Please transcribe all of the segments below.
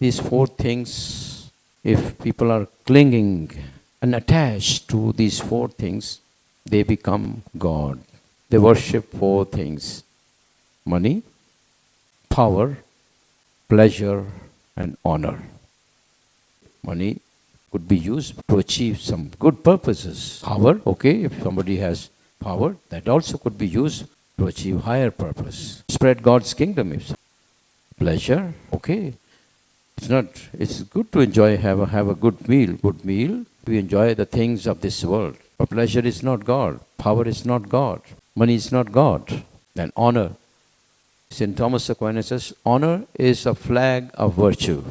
These four things, if people are clinging and attached to these four things, they become God. They worship four things: money, power, pleasure, and honor. Money could be used to achieve some good purposes. Power, okay, if somebody has power, that also could be used to achieve higher purpose. Spread God's kingdom. If pleasure, okay. It's good to enjoy, have a good meal. Good meal, we enjoy the things of this world. But pleasure is not God. Power is not God. Money is not God. Then honor. St. Thomas Aquinas says, honor is a flag of virtue.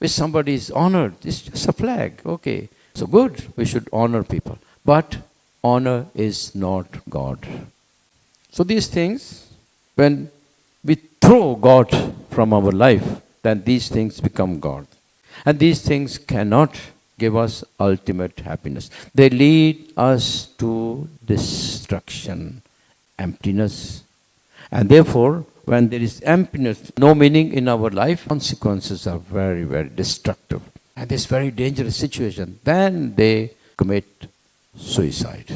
If somebody is honored, it's just a flag. Okay. So good, we should honor people. But honor is not God. So these things, when we throw God from our life, then these things become God. And these things cannot give us ultimate happiness. They lead us to destruction, emptiness. And therefore, when there is emptiness, no meaning in our life, consequences are very, very destructive. And this very dangerous situation, then they commit suicide.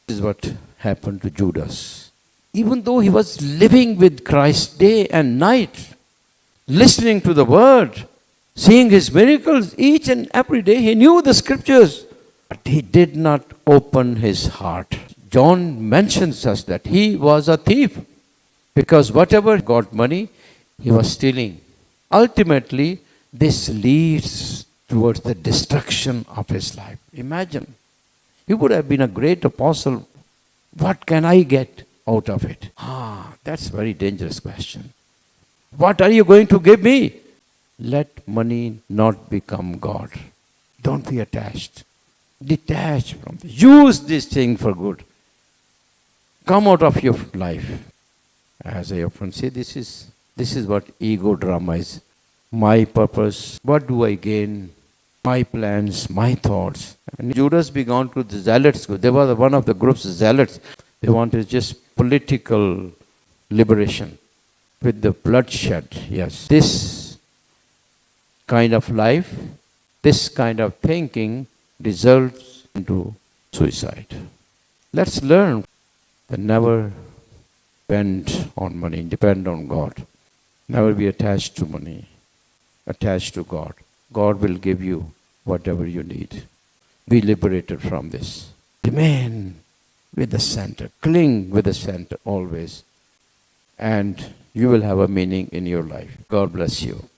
This is what happened to Judas. Even though he was living with Christ day and night, listening to the word, seeing his miracles each and every day, he knew the scriptures, but he did not open his heart. John mentions us that he was a thief, because whatever got money, he was stealing. Ultimately, this leads towards the destruction of his life. Imagine, he would have been a great apostle. What can I get out of it? That's a very dangerous question. What are you going to give me? Let money not become God. Don't be attached. Detach from this. Use this thing for good. Come out of your life. As I often say, this is what ego drama is. My purpose, what do I gain? My plans, my thoughts. And Judas began to the zealots. They were one of the groups, zealots. They wanted just political liberation with the bloodshed. Yes, this kind of life, this kind of thinking results into suicide. Let's learn to never depend on money, depend on God. Never be attached to money, attached to God. God will give you whatever you need. Be liberated from this. Remain with the center. Cling with the center always. And you will have a meaning in your life. God bless you.